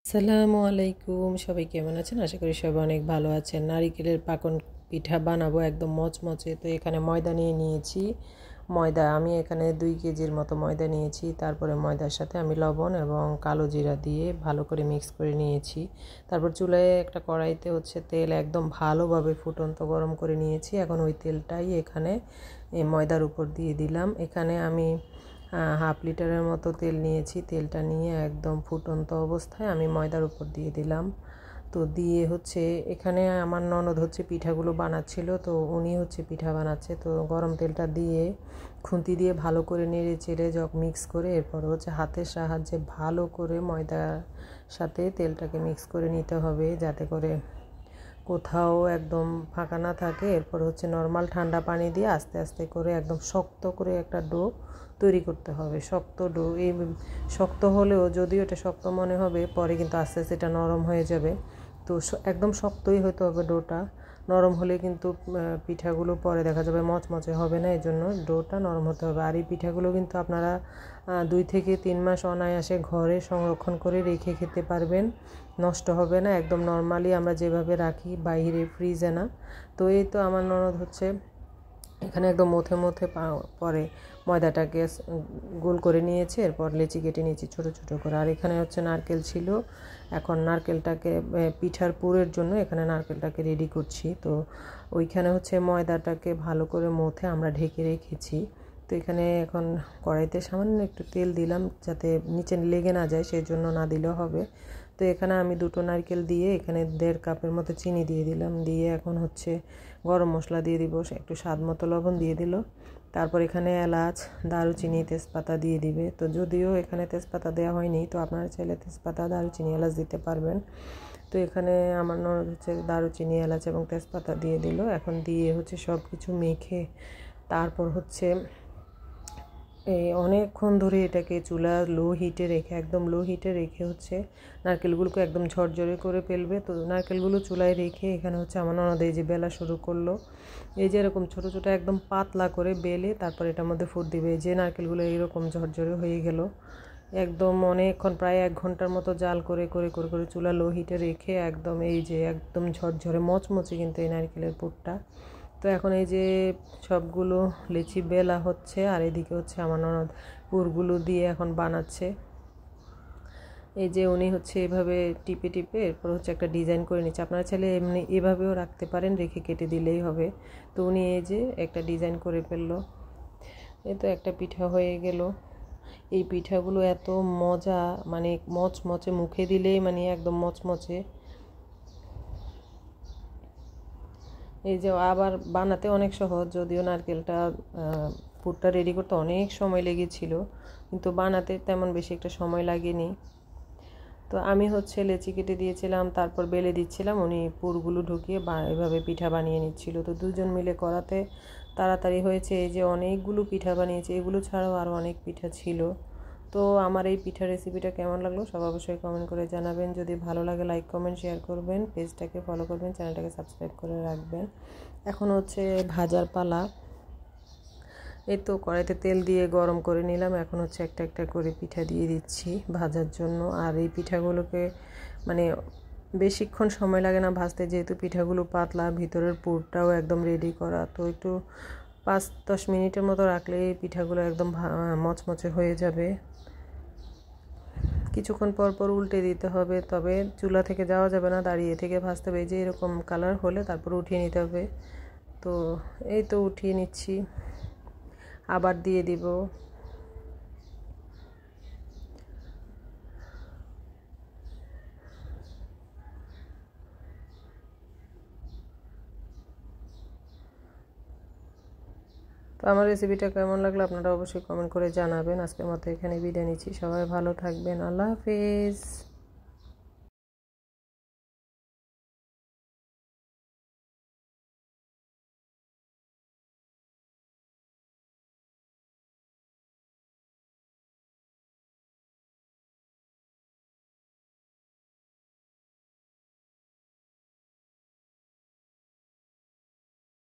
আসসালামু আলাইকুম, সবাই কেমন আছেন? আশা করি সবাই অনেক ভালো আছেন। নারিকেলের পাকন পিঠা বানাবো একদম মচমচে। তো এখানে ময়দা নিয়ে নিয়েছি। ময়দা আমি এখানে 2 কেজির মতো ময়দা নিয়েছি। তারপরে ময়দার সাথে আমি লবণ এবং কালো জিরা দিয়ে ভালো করে মিক্স করে নিয়েছি। তারপর চুলায় একটা কড়াইতে তেল একদম ভালোভাবে ফুটন্ত গরম করে নিয়েছি। এখন ওই তেলটাই এখানে এই ময়দার উপর দিয়ে দিলাম। এখানে আমি হাফ লিটারের মতো তেল নিয়েছি। তেলটা নিয়ে একদম ফুটন্ত অবস্থায় আমি ময়দার উপর দিয়ে দিলাম। তো দিয়ে এখানে আমার ননদ পিঠাগুলো বানাচ্ছিল, তো উনি পিঠা বানাচ্ছে। তো গরম তেলটা দিয়ে খুন্তি দিয়ে ভালো করে নেড়ে চেড়ে মিক্স করে এরপর হাতের সাহায্যে ভালো করে ময়দার সাথে তেলটাকে মিক্স করে নিতে হবে, যাতে করে কোথাও একদম ফাঁকা না থাকে। এরপর নর্মাল ঠান্ডা পানি দিয়ে আস্তে আস্তে করে একদম শক্ত করে একটা ডো তৈরি করতে হবে। শক্ত ডো, এই শক্ত হলেও যদিও এটা শক্ত মনে হবে, পরে কিন্তু আস্তে আস্তে এটা নরম হয়ে যাবে। তো একদম শক্তই হতে হবে ডোটা। নরম হলে কিন্তু পিঠাগুলো পরে দেখা যাবে মচমচে হবে না, এই জন্য ডোটা নরম হতে হবে। আর এই পিঠাগুলো কিন্তু আপনারা 2 থেকে 3 মাস অনায়াসে ঘরে সংরক্ষণ করে রেখে খেতে পারবেন, নষ্ট হবে না। একদম নর্মালি আমরা যেভাবে রাখি, বাইরে ফ্রিজে না। তো এই তো আমার ননদ এখানে একদম মথে পরে ময়দাটাকে গোল করে নিয়েছে। এরপর লেচি কেটে নিয়েছি ছোট ছোট করে। আর এখানে নারকেল ছিল। এখন নারকেলটাকে পিঠার পুরের জন্য এখানে নারকেলটাকে রেডি করছি। তো ওইখানে ময়দাটাকে ভালো করে মথে আমরা ঢেকে রেখেছি। তো এখানে এখন কড়াইতে সামান্য একটু তেল দিলাম, যাতে নিচে লেগে না যায়, সেই জন্য না দিলেও হবে। তো এখানে আমি 2টো নারকেল দিয়ে এখানে 1.5 কাপের মতো চিনি দিয়ে দিলাম। দিয়ে এখন গরম মশলা দিয়ে দিব, একটু স্বাদ মতো লবণ দিয়ে দিল। তারপর এখানে এলাচ, দারুচিনি, তেজপাতা দিয়ে দিবে। তো যদিও এখানে তেজপাতা দেওয়া হয়নি, তো আপনারা চাইলে তেজপাতা, দারুচিনি, এলাচ দিতে পারবেন। তো এখানে আমার ননদ দারুচিনি, এলাচ এবং তেজপাতা দিয়ে দিল। এখন দিয়ে সব কিছু মেখে তারপর এই অনেকক্ষণ ধরে এটাকে চুলা লো হিটে রেখে, একদম লো হিটে রেখে নারকেলগুলোকে একদম ঝরঝরে করে ফেলবে। তো নারকেলগুলো চুলায় রেখে এখানে আমার ননদ এই যে বেলা শুরু করলো। এই যে এরকম ছোটো ছোটো একদম পাতলা করে বেলে তারপর এটার মধ্যে ফুট দিবে। যে নারকেলগুলো এইরকম ঝরঝরে হয়ে গেল, একদম অনেকক্ষণ প্রায় 1 ঘন্টার মতো জাল করে করে করে করে চুলা লো হিটে রেখে একদম এই যে একদম ঝরঝরে মচমচে কিন্তু এই নারকেলের পুরটা। তো এখন এই যে সবগুলো লিচি বেলা হচ্ছে, আর এদিকে আমার ননদ পুরগুলো দিয়ে এখন বানাচ্ছে। এই যে উনি এভাবে টিপে টিপে এরপর একটা ডিজাইন করে নিচ্ছে। আপনারা চাইলে এমনি এভাবেও রাখতে পারেন, রেখে কেটে দিলেই হবে। তো উনি এই যে একটা ডিজাইন করে ফেললো। এই তো একটা পিঠা হয়ে গেল। এই পিঠাগুলো এত মজা, মানে মচমচে, মুখে দিলেই মানে একদম মচমচে। এই যে আবার বানাতে অনেক সহজ, যদিও নারকেলটা পুরটা রেডি করতে অনেক সময় লেগেছিল, কিন্তু বানাতে তেমন বেশি একটা সময় লাগেনি। তো আমি লেচি কেটে দিয়েছিলাম, তারপর বেলে দিচ্ছিলাম, উনি পুরগুলো ঢুকিয়ে এভাবে পিঠা বানিয়ে নিচ্ছিল। তো দুজন মিলে করাতে তাড়াতাড়ি হয়েছে। এই যে অনেকগুলো পিঠা বানিয়েছে, এগুলো ছাড়াও আরও অনেক পিঠা ছিল। তো আমার এই পিঠা রেসিপিটা কেমন লাগলো সব অবশ্যই কমেন্ট করে জানাবেন। যদি ভালো লাগে লাইক, কমেন্ট, শেয়ার করবেন, পেজটাকে ফলো করবেন, চ্যানেলটাকে সাবস্ক্রাইব করে রাখবেন। এখন ভাজার পালা। এই তো কড়াইতে তেল দিয়ে গরম করে নিলাম। এখন একটা একটা করে পিঠা দিয়ে দিচ্ছি ভাজার জন্য। আর এই পিঠাগুলোকে মানে বেশিক্ষণ সময় লাগে না ভাজতে, যেহেতু পিঠাগুলো পাতলা, ভিতরের পুরটাও একদম রেডি করা। তো একটু 5-10 মিনিটের মতো রাখলে এই পিঠাগুলো একদম মচমচে হয়ে যাবে। কিছুক্ষণ পর পর উল্টে দিতে হবে, তবে চুলা থেকে যাওয়া যাবে না, দাঁড়িয়ে থেকে ভাজতে হবে। যে এরকম কালার হলে তারপর উঠিয়ে নিতে হবে। তো এই তো উঠিয়ে নিচ্ছি, আবার দিয়ে দিব। তো আমার রেসিপিটা কেমন লাগলো আপনারা অবশ্যই কমেন্ট করে জানাবেন। আজকের মতো এখানে বিদায় নিচ্ছি। সবাই ভালো থাকবেন। আল্লাহ হাফেজ।